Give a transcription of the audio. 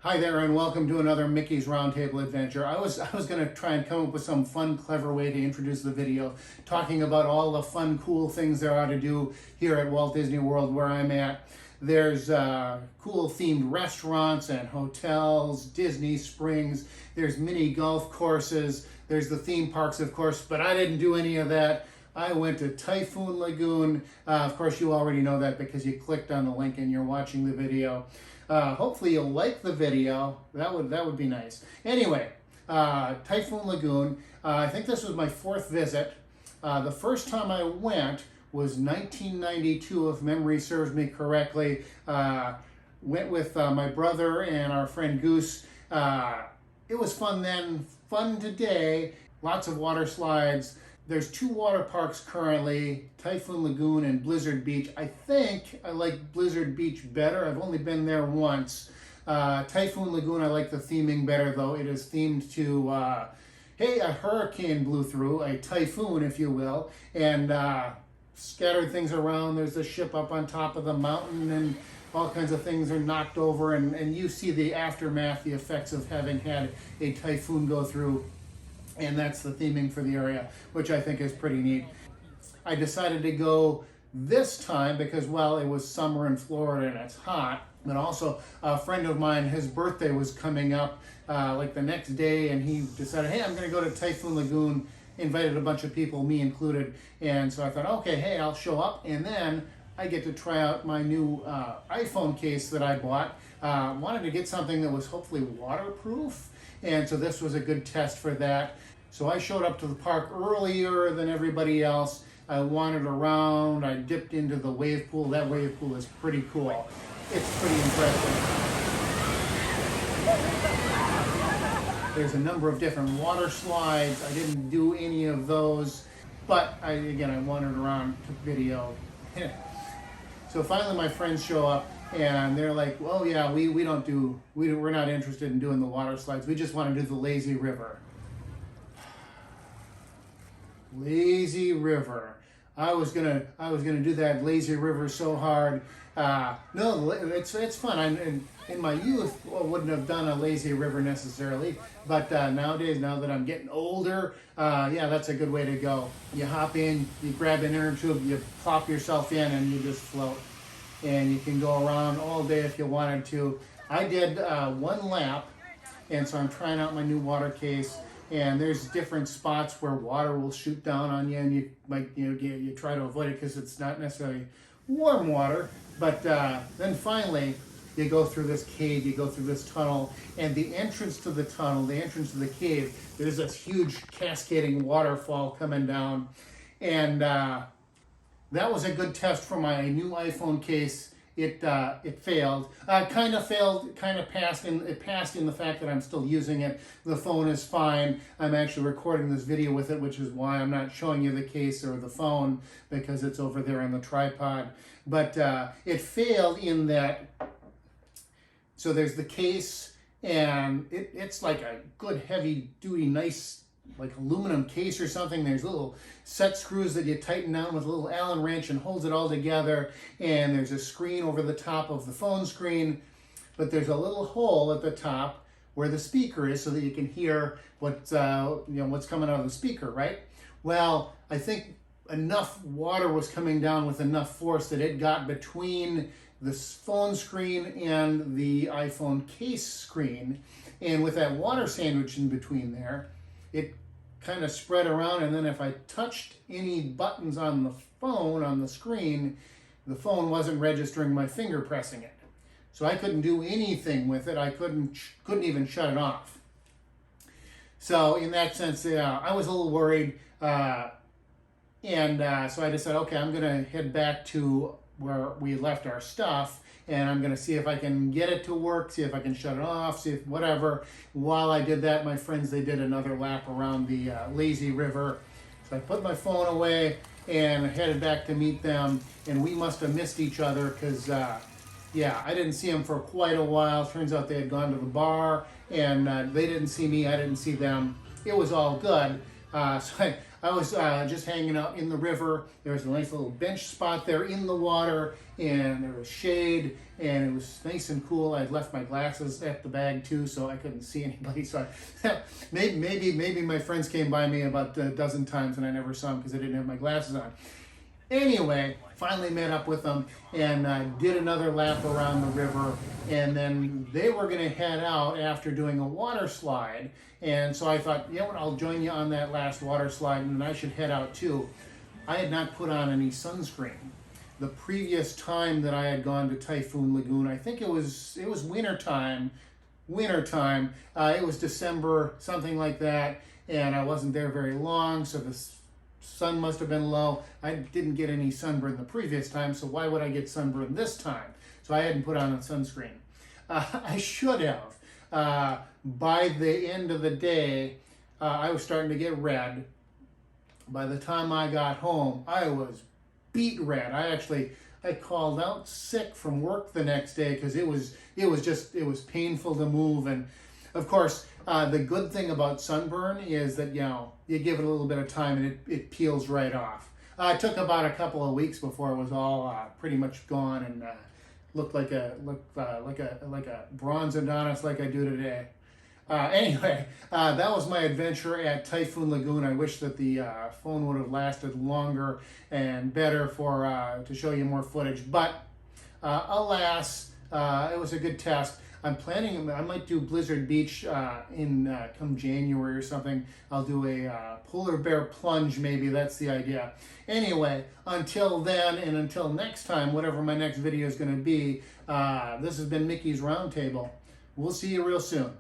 Hi there, and welcome to another Mickey's Roundtable adventure. I was going to try and come up with some fun, clever way to introduce the video, talking about all the fun, cool things there are to do here at Walt Disney World where I'm at. There's cool themed restaurants and hotels, Disney Springs, there's mini golf courses, there's the theme parks, of course, but I didn't do any of that. I went to Typhoon Lagoon. Of course, you already know that because you clicked on the link and you're watching the video. Hopefully you'll like the video. That would be nice. Anyway, Typhoon Lagoon. I think this was my fourth visit. The first time I went was 1992, if memory serves me correctly. Went with my brother and our friend Goose. It was fun then, fun today. Lots of water slides. There's two water parks currently, Typhoon Lagoon and Blizzard Beach. I think I like Blizzard Beach better. I've only been there once. Typhoon Lagoon, I like the theming better, though. It is themed to, hey, a hurricane blew through, a typhoon, if you will, and scattered things around. There's a ship up on top of the mountain, and all kinds of things are knocked over, and you see the aftermath, the effects of having had a typhoon go through. And that's the theming for the area, which I think is pretty neat. I decided to go this time because, well, it was summer in Florida and it's hot, but also a friend of mine, his birthday was coming up like the next day, and he decided, hey, I'm gonna go to Typhoon Lagoon, invited a bunch of people, me included, and so I thought, okay, hey, I'll show up, and then I get to try out my new iPhone case that I bought. Wanted to get something that was hopefully waterproof, and so this was a good test for that. So I showed up to the park earlier than everybody else. I wandered around, I dipped into the wave pool. That wave pool is pretty cool. It's pretty impressive. There's a number of different water slides. I didn't do any of those, but I wandered around, took video. So finally my friends show up and they're like, well, yeah, we're not interested in doing the water slides. We just want to do the lazy river. Lazy river. I was gonna do that lazy river so hard. No, it's fun. In my youth, I wouldn't have done a lazy river necessarily, but nowadays, now that I'm getting older, yeah, that's a good way to go. You hop in, you grab an inner tube, you plop yourself in, and you just float. And you can go around all day if you wanted to. I did one lap, and so I'm trying out my new water case. And there's different spots where water will shoot down on you, and you might, you try to avoid it because it's not necessarily warm water. But then finally, you go through this cave, you go through this tunnel, and the entrance to the tunnel, the entrance to the cave, there's this huge cascading waterfall coming down, and that was a good test for my new iPhone case. It failed. Kind of failed, kind of passed, and it passed in the fact that I'm still using it. The phone is fine. I'm actually recording this video with it, which is why I'm not showing you the case or the phone, because it's over there on the tripod. But it failed in that, so there's the case, and it's like a good heavy duty, nice, like aluminum case or something. There's little set screws that you tighten down with a little Allen wrench and holds it all together, and there's a screen over the top of the phone screen, but there's a little hole at the top where the speaker is so that you can hear what's coming out of the speaker, right? Well, I think enough water was coming down with enough force that it got between the phone screen and the iPhone case screen, and with that water sandwich in between there, it kind of spread around, and then if I touched any buttons on the phone, on the screen, the phone wasn't registering my finger pressing it. So I couldn't do anything with it. I couldn't even shut it off. So in that sense, I was a little worried. So I decided, okay, I'm going to head back to where we left our stuff, and I'm going to see if I can get it to work, see if I can shut it off, see if whatever. While I did that, my friends, they did another lap around the lazy river. So I put my phone away and headed back to meet them, and we must have missed each other because, yeah, I didn't see them for quite a while. Turns out they had gone to the bar, and they didn't see me, I didn't see them. It was all good. So I was just hanging out in the river. There was a nice little bench spot there in the water, and there was shade, and it was nice and cool. I'd left my glasses at the bag too, so I couldn't see anybody. So maybe my friends came by me about a dozen times, and I never saw them because I didn't have my glasses on. Anyway, finally met up with them and did another lap around the river, and then they were going to head out after doing a water slide, and so I thought, you know what, I'll join you on that last water slide, and I should head out too. I had not put on any sunscreen. The previous time that I had gone to Typhoon Lagoon, I think it was winter time. It was December, something like that, and I wasn't there very long, so the sun must have been low. I didn't get any sunburn the previous time, so why would I get sunburn this time? So I hadn't put on a sunscreen. I should have. By the end of the day, I was starting to get red. By the time I got home, I was beet red. I called out sick from work the next day because it was painful to move. And of course, the good thing about sunburn is that, you know, you give it a little bit of time and it peels right off. It took about a couple of weeks before it was all pretty much gone and looked like a bronze Adonis like I do today. Anyway, that was my adventure at Typhoon Lagoon. I wish that the phone would have lasted longer and better to show you more footage, but alas, it was a good test. I'm planning, I might do Blizzard Beach come January or something. I'll do a polar bear plunge maybe, that's the idea. Anyway, until then and until next time, whatever my next video is going to be, this has been Mickey's Roundtable. We'll see you real soon.